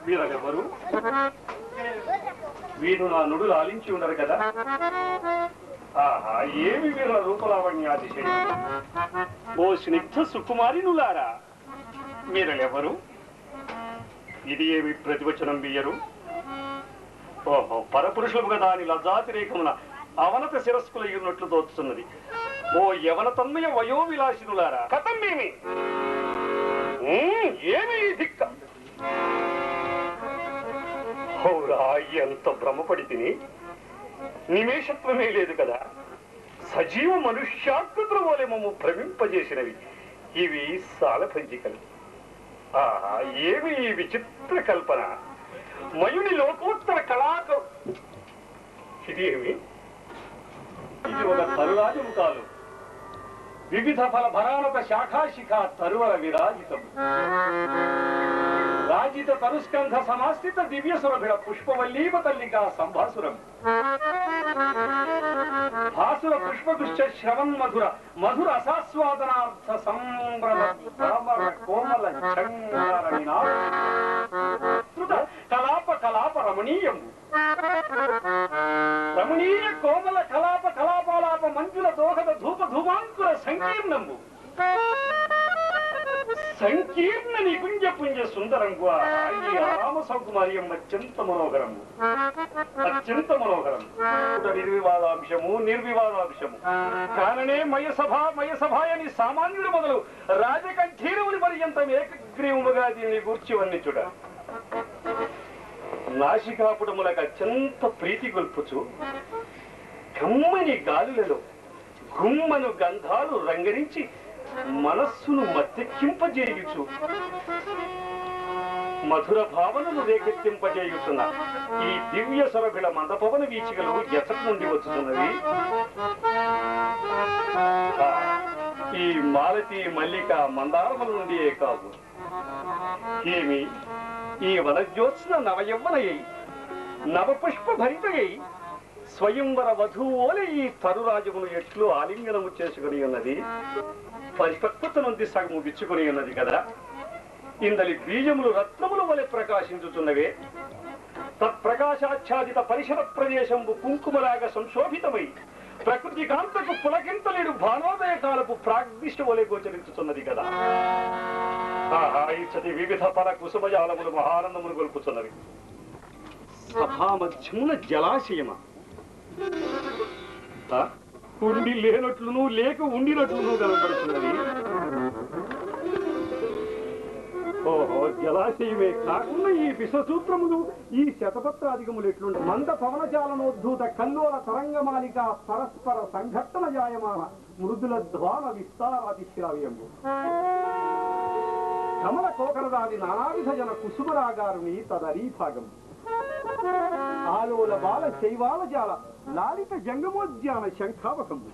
వీరెవరు? వీరు నా నుడులు ఆలించి ఉండరు కదా. ఆహా, ఏమి వీళ్ళ రూపలావణ్యాతిశయం! ఓ స్నిగ్ధ సుకుమారినులారా, మీరెవరు? ఇది ఏమి ప్రతివచనం బియ్యరు? ఓహో, పరపురుషులు కదా అని లజ్జాతిరేకమున అవనత శిరస్కుల ఉన్నట్లు తోచుతున్నది. ఓ యవన తన్మయ వయోవిలాసినులారా, కథమేమి? ఏమి దిక్క? హౌరా, ఎంత భ్రమపడి తిని నిమేషత్వమే లేదు కదా. సజీవ మనుష్యాకృతుల వలె మమ్ము భ్రమింపజేసినవి ఇవి సాలభంజికలు. ఆహా, ఏమి ఈ విచిత్ర కల్పన! మయుని లోకోత్తర ఇది ఏమి? ఇది ఒక తరురాజము కాలు. వివిధ ఫల భరానక శాఖాశిఖ తరువల విరాజితం. రాజిత తరుస్కంధ సమాస్థిత దివ్య సురభిడ పుష్పవల్లీవ తల్లిగా సంభాసురం. భాసుర పుష్పదుశ్చ శ్రవన్ మధుర మధుర అసాస్వాదనార్థ సంభ్రమ కోమల కలాప కలాప రమణీయం. రమణీయ కోమల కలాప కలాపాలాప మంజుల దోహద ధూప ధూమాంకుర సంకీర్ణము. సంకీర్ణ నికుంజ పుంజ సుందరంగు. ఈ రామ సౌకుమార్యం అత్యంత మనోహరము, అత్యంత మనోహరం. నిర్వివాదాంశము నిర్వివాదాంశము కారణే మయసభాయని సామాన్యుడు మొదలు రాజకంఠీరవుని పర్యంతం ఏకగ్రీవముగా దీనిని గూర్చి వర్ణించుట. నాసికాపుటములకు అత్యంత ప్రీతి గొల్పుచు కమ్మని గాలులలో గుమ్మను గంధాలు రంగరించి మనస్సును మత్తెక్కింపజేయుచు మధుర భావనను రేకెత్తింపజేయుతున్న ఈ దివ్య సొరభిల మందపవన వీచికలు ఎసటి నుండి వచ్చుతున్నవి. ఈ మాలతి మల్లిక మందారముల నుండియే కాదు. ఏమి ఈ వనజ్యోత్స్న నవయవ్వనయ్యి నవపుష్ప భరితయ్యి స్వయంవర వధువులే ఈ తరురాజమును ఎట్లు ఆలింగనము చేసుకుని ఉన్నది. పరిపక్వత నుండి సగము విచ్చుకుని ఉన్నది కదా. ఇందలి బీజములు రత్నముల వలె ప్రకాశించుతున్నవే. తత్ప్రకాశాచ్ఛాదిత పరిసర ప్రదేశంబు కుంకుమలాగా సంశోభితమై ప్రకృతి కాంతకు పులకింతలేడు భానోదయ కాలపు ప్రాగ్దిష్ట వలె గోచరించుతున్నది కదా. ఆహా, ఇచ్చటి వివిధ పర కుసుమజాలములు మహానందములు గొల్పుతున్నవి. సభామధ్యమున జలాశయమా? ఉండి లేనట్లును లేక ఉండినట్లును కనబడుతున్నది. ఓహో, జలాశయమే కాకుండా ఈ విషసూత్రములు ఈ శతపత్రాధికములు ఎట్లుండ మంద పవనజాలనోద్ధూత కల్లోల తరంగమాలిక పరస్పర సంఘట్టన జాయమాన మృదుల ధ్వాన విస్తారాదిశ్రావ్యము కమల కోకరదాది నానావిధ జన కుసుమరాగారుని తదరీభాగం ఆలోల బాల శైవాల జాల లాలిత జంగమోద్యాన శంఖావకము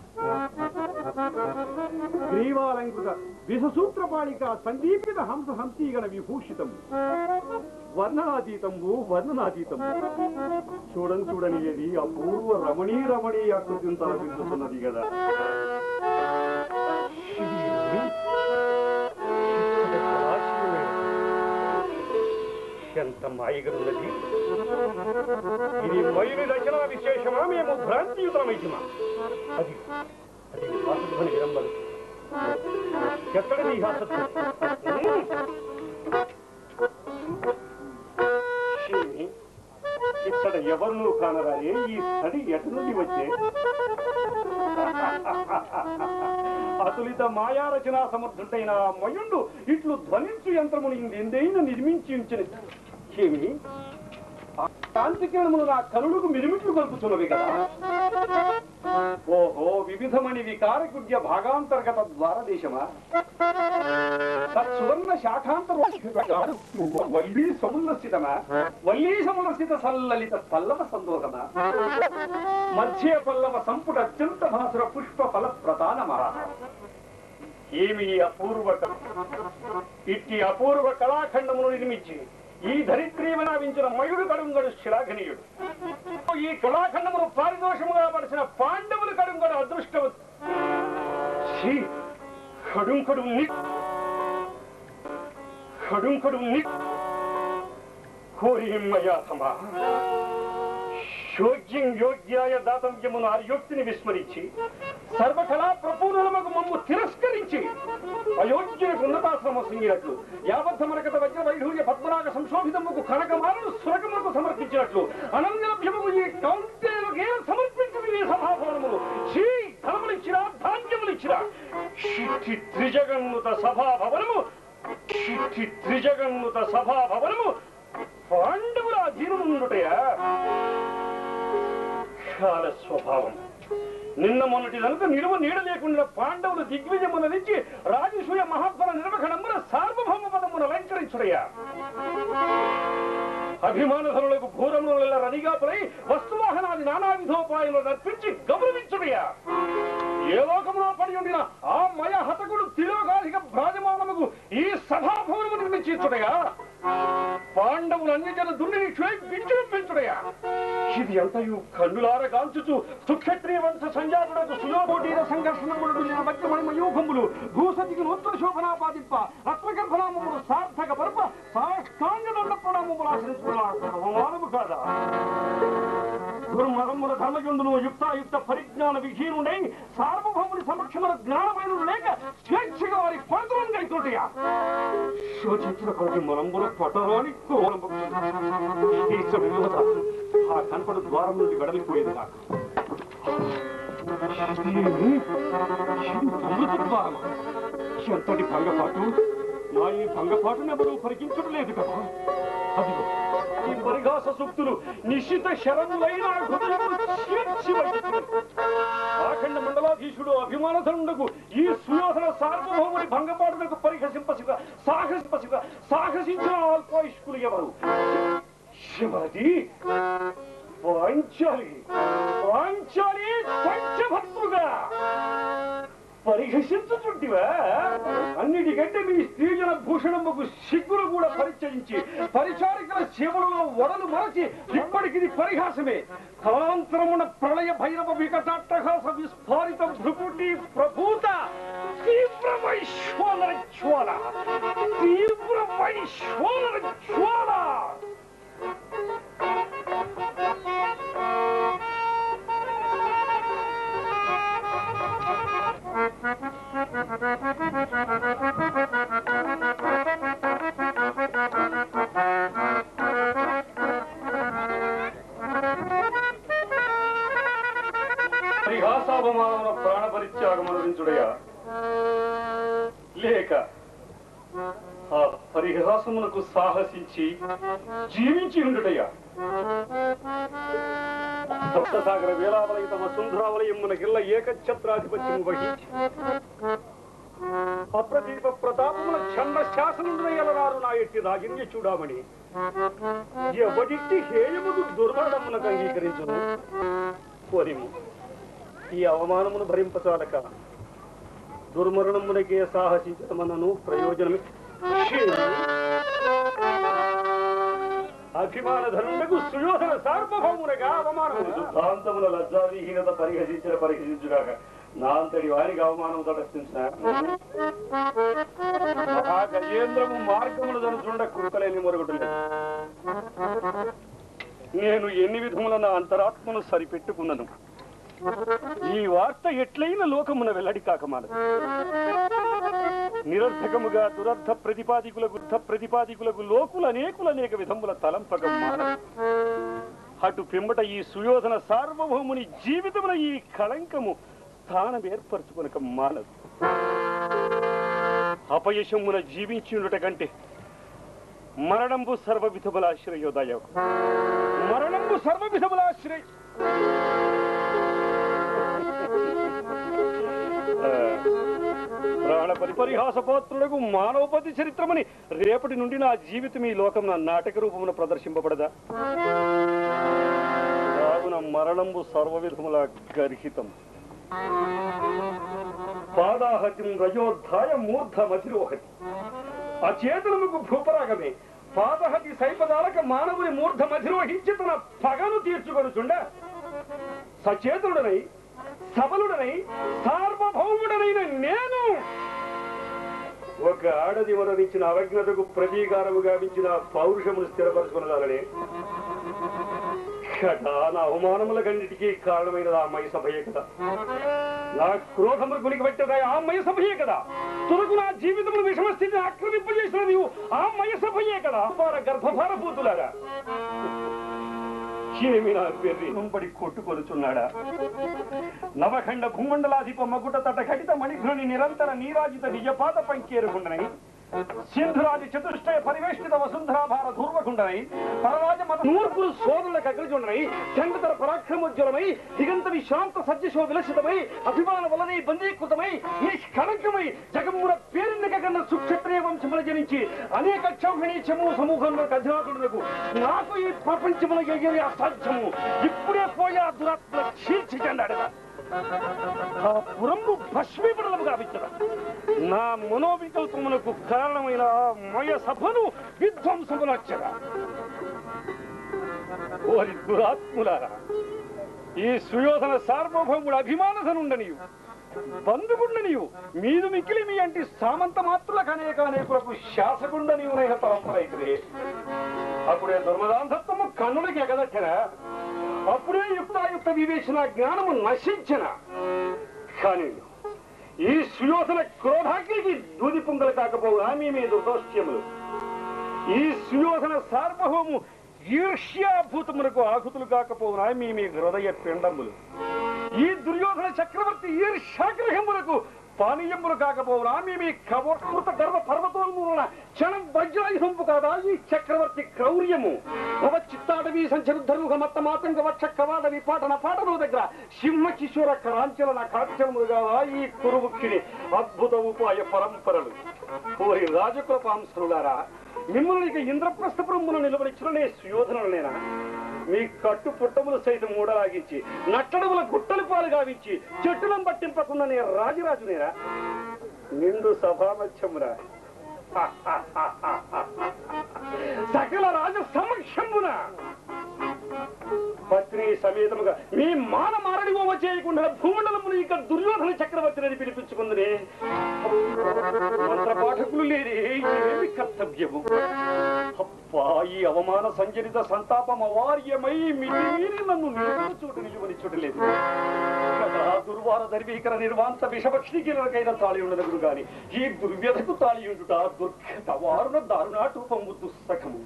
గ్రీవాలంకృత విషసూత్రపాళిక సందీపిత హంస హంసీగణ విభూషితం వర్ణనాతీతంబు వర్ణనాతీతంబు చూడని ఏది అపూర్వ రమణీయ ఆకృతిని తలపిస్తున్నది కదా. ఎంత మాయగలున్నది! ఇది మయుని రచనా విశేషమా, మేము భ్రాంతియుతమైతిమా? అది అది హాసధ్వని విరంబలు. ఎక్కడది ఈ హాసధ్వని? ఇక్కడ ఎవరు కానరాయే ఈ స్థడి ఎటు నుండి వచ్చే? అతులిత మాయారచనా సమర్థుడైన మయుండు ఇట్లు ధ్వనించు యంత్రమును ఎందైనా నిర్మించి ఉంచిన ఏమి కాంతికిరణములు నా కనులకు మిరుమిట్లు కలుపుతున్నవి కదా. ఓహో, వివిధమని వికారకుడ్య భాగాంతర్గత ద్వారదేశమా? తత్సువర్ణ శాఖాంతర వల్లీ సముల్లసితమా? వల్లీ సముల్లసిత సల్లలిత పల్లవ సందోహమా? మధ్య పల్లవ సంపుట అత్యంత భాసుర పుష్ప ఫల ప్రధానమా? ఏమి అపూర్వ ఇట్టి అపూర్వ కళాఖండమును నిర్మించి ఈ ధరిత్రీవనావించిన మయుడు కడుంగడు శిలాఘనీయుడు. ఈ కళాఖండమును పారిదోషముగా పడిచిన పాండవులు కడుంగడు అదృష్టవత్ కోరిమయాతమా యోగ్యం యోగ్యాయ దాతవ్యమును ఆర్యోక్తిని విస్మరించి సర్వకళా ప్రపూర్ణముకు మమ్ము తిరస్కరించి అయోగ్యునికి ఉన్నతాశ్రమ సింగినట్లు యాబద్ధమరకత వజ్ర వైఢూర్య పద్మరాగ సంశోభితముకు కనకమాలను సురకములకు సమర్పించినట్లు అనంగలభ్యముకు ఈ కౌంటేయులకే సమర్పించింది ఈ సభాభవనములు శ్రీ ధనములిచ్చిరా ధాన్యములిచ్చిరా శిక్షి త్రిజగన్నుత సభాభవనము శిక్షి త్రిజగన్నుత సభాభవనము పాండవుల అధీనముండుటయా కాల స్వభావం నిన్న మొన్నటి కనుక నిలువ నీడ లేకుండా పాండవులు దిగ్విజయమున నుంచి రాజసూయ మహాఫల నిర్వహణమున సార్వభౌమ పదమున అలంకరించుడయ్యా అభిమానధనులకు ఘోరముల రనిగాపులై వస్తువాహనాది నానా విధోపాయములు అర్పించి గౌరవించుడయ్యా ఏ లోకములో పడి ఉండిన ఆ మయ హతకుడు తిలోకాధిక భ్రాజమానముకు ఈ సభాభవనము నిర్మించుడయా పాండవులు అన్యజన దుర్నిరీక్షే విజృంభించుడయా ఇది అంతయు కన్నులార గాంచుచు సుక్షత్రియ వంశ సంజాతులకు సుయోగోటీర సంఘర్షణములు మధ్యమణిమయూఖములు భూసతికి నూతన శోభనాపాదింప రత్నగర్భనామములు సార్థక పర్ప సాష్టాంగదండ ప్రణామములు ఆశ్రయించుకున్నాము కాదా దుర్మరముల ధర్మయుండును యుక్తాయుక్త పరిజ్ఞాన విహీనుడై సార్వభౌముని సమక్షముల జ్ఞానమైనడు లేక స్వేచ్ఛగా వారి పడుతులను గైతుంటయా శోచించిన కొద్ది మనంబుల పటరాని ఆ కనపడు ద్వారం నుండి వెడలిపోయేది కాక ద్వారమా ఎంతటి భంగపాటు నా ఈ భంగపాటును ఎవరూ పరికించడం లేదు కదా అదిగో ఈ పరిహాస సూక్తులు నిశ్చిత శరములైన ఆఖండ మండలాధీశుడు అభిమానధనుడకు ఈ సుయోధన సార్వభౌముని భంగపాటులకు పరిహసింపసిగా సాహసించిన అల్పాయుష్కులు ఎవరు శివది పాంచాలి పంచభక్తుగా పరిహసించుచుంటివా అన్నిటికంటే మీ స్త్రీజన భూషణముకు సిగ్గులు కూడా పరిచయించి పరిచారికల సేవలలో వడలు మరచి ఇప్పటికిది పరిహాసమే కాలాంతరమున ప్రళయ భైరవ వికటాట్టహాస విస్ఫారిత భృకుటి ప్రభూత తీవ్ర వైశ్వానర జ్వాల పరిహాసావమాన ప్రాణ పరిత్యాగమనుడించుడయా లేక ఆ పరిహాసమునకు సాహసించి జీవించి ఉండుటయా సప్తసాగర వేలావలయ తమ సుందరావలయమునకిల్ల ఏకఛత్రాధిపత్యము వహించి అప్రదీప ప్రతాపమున ఛన్న శాసనుడయలరారు నా ఎట్టి రాగిన్య చూడామని ఎవడిట్టి హేయముకు దుర్మరణమునకు అంగీకరించును కోరిము ఈ అవమానమును భరింపచాలక దుర్మరణమునకే సాహసించమనను ప్రయోజనమే అభిమానధనులకు సుయోధన సార్వభౌమునగా అవమానము సిద్ధాంతముల లజ్జావిహీనత పరిహసించుగాక నా అంతటి వారికి అవమానం తటస్థించిన ఆ గజేంద్రము మార్గములు జనుచుండ కుక్కలేని మొరగొట్టలేదు నేను ఎన్ని విధముల నా అంతరాత్మను సరిపెట్టుకున్నాను ఈ వార్త ఎట్లయిన లోకమున వెల్లడి కాకమానదు నిరర్థకముగా దురర్థ ప్రతిపాదికులకు లోకులు అనేక విధముల తలంపకం మానదు అటు పిమ్మట ఈ సుయోధన సార్వభౌముని జీవితమున ఈ కళంకము స్థానం ఏర్పరచుకొనక మానదు అపయశమున జీవించుండుట కంటే మరణంబు సర్వవిధములాశ్రయోదయ మరణంబు సర్వవిధములాశ్రయ ప్రాణ పరిహాసపాత్రులకు మానవపతి చరిత్రమని రేపటి నుండి నా జీవితం ఈ లోకం నా నాటక రూపమున ప్రదర్శింపబడదా రాగున మరణంబు సర్వవిధముల గర్హితం పాదాహతిం రజోద్ధాయ మూర్ధమధిరోహతి అచేతనముకు భూపరాగమే పాదహతి సైపదాలక మానవుని మూర్ధమధిరోహించి తన పగను తీర్చుకొనుచుండ సచేతుడనై సబలుడనై సార్వభౌముడనైన నేను ఒక ఆడది వరించిన అవజ్ఞతకు ప్రతీకారము గావించిన పౌరుషమును స్థిరపరచుకునగాలని నా అవమానములకన్నిటికీ కారణమైన ఆ మయ సభయే కదా, నా క్రోధములు గునికి పెట్టేదా ఆ మయ సభయే కదా, తులకు నా జీవితమును విషమ స్థితిని ఆక్రమింపజేసిన నీవు ఆ మయ సభయే కదా. గర్భభార పూతులారా ఏమి నా పెర్రి నుంపడి కొట్టుకొలుచున్నాడా? నవఖండ భూమండలాధిప మగుట తట ఘటిత మణిఘ్నుని నిరంతర నీరాజిత నిజపాత పంకేరుకుండనై సింధురాజి చతుష్టయ పరివేష్టిత వసుంధరాభార ధూర్వకుండనై పరరాజ మత నూర్పురు సోదరులకు అగ్రజుండనై చండతర పరాక్రమోజ్వలమై దిగంత విశ్రాంత సజ్జశో విలసితమై అభిమాన వలనై బందీకృతమై నిష్కళంకమై జగమ్మున పేరెన్నికన్న సుక్షత్రియ వంశముల జనించి అనేక క్షౌహిణీ చము సమూహంలో అధినాథులకు నాకు ఈ ప్రపంచముల ఎగిరి అసాధ్యము. ఇప్పుడే పోయా దురాత్మ చీల్చి చెండాడదా ఆ పురంబు భస్మీపడలము గావించదా. నా మనోవికల్పమునకు కారణమైన మయ సభను విధ్వంసమునచ్చగా. ఓరి దురాత్ములారా, ఈ సుయోధన సార్వభౌముడు అభిమానధనుండనియు బంధుగుండనియు మీదు మిక్కిలి మీ అంటి సామంత మాత్రులకు అనేకులకు శాసకుండనియు నైన పరంపరైతే అప్పుడే దుర్మదాంధత్వము కన్నులకి ఎగదట్టనా, అప్పుడే యుక్తాయుక్త వివేచన జ్ఞానము నశించిన. కానీ ఈ సుయోధన క్రోధాగ్నికి దూది పొంగలు కాకపోవు ఆమె మీద దోష్యములు, ఈ సుయోధన సార్వభౌము ఈర్ష్యాభూతములకు ఆహుతులు కాకపోవు ఆమె మీ హృదయ పిండములు, ఈ దుర్యోధన చక్రవర్తి ఈర్ష్యాగ్రహములకు పానీయములు కాకపోవునా మీ కవోత్కృత గర్వ పర్వతోన్మూలన క్షణం వజ్రాయుధంపు కాదా ఈ చక్రవర్తి క్రౌర్యము. భవచిత్తాడవి సంచరుద్ధరుహ మత్త మాతంగ వక్ష కవాడవి పాటన పాటను దగ్గర సింహ కిశోర కరాంచలన కాక్షములు కాదా ఈ కురుముఖిని అద్భుత ఉపాయ పరంపరలు. ఓరి రాజకృపాంశరులారా, మిమ్మల్ని ఇంద్రప్రస్థపురమును నిలబడిచ్చిన సుయోధనులనేనా? మీ కట్టు పుట్టములు సైతం మూడలాగించి నట్టడముల గుట్టలు పాలు గావించి చెట్టులను పట్టింపకుండా నేను రాజురాజునేరా? నిండు సభామధ్యమురా సకల రాజ సమక్షమున పత్ని సమేతముగా మీ మాన మారడి ఓమ చేయకుండా భూమండలమును ఇక దుర్యోధన చక్రవర్తిని పిలిపించుకుందని మంత్రపాఠకులు లేని ఏమి కర్తవ్యము? అప్పా, ఈ అవమాన సంచరిత సంతాపం అవార్యమై మితిమీరి నన్ను చోటు నిలువని చూడలేదు. దుర్వార దర్వీకర నిర్వాంత విషభక్షికైన తాళి ఉండదు గాని ఈ దుర్వ్యధకు తాళి ఉండుట దుర్ఘట వారుణ దారుణాటూపము దుస్సఖము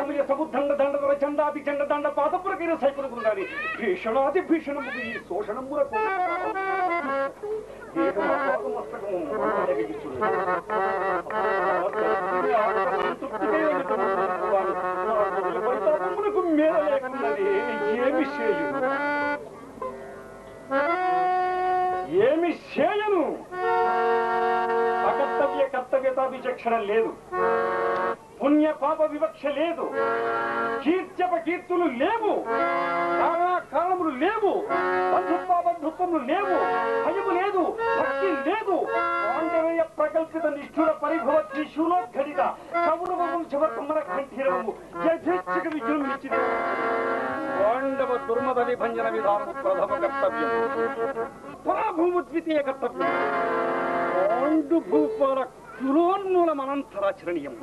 సమయ సముద్దండ దండర చండాపి చండ దండ పాదపురకైన సైకులకు గాని భీషణాది భీషణము ఈ శోషణములకు మస్తకము మేర లేకున్నది ఏమి చేయు ఏమి చేయను? అకర్తవ్య కర్తవ్యత విచక్షణ లేదు, పుణ్య పాప వివక్ష లేదు, కీర్త్యపకీర్తులు లేవు, కారణములు లేవు, బంధుత్వములు లేవు, భయము లేదు, భక్తి లేదు. పాండవేయ ప్రకల్పిత నిష్ఠుర పరిభవ త్రిశూలోద్ఘటిత కౌరవ వంశవ కుమర కంఠీరవము యథేచ్ఛక విజృంభించింది. పాండవ దుర్మద విభంజన విధానము ప్రథమ కర్తవ్యం, పరాభూము ద్వితీయ కర్తవ్యం, పాండు భూపాల కులోన్మూలమనంతరాచరణీయం.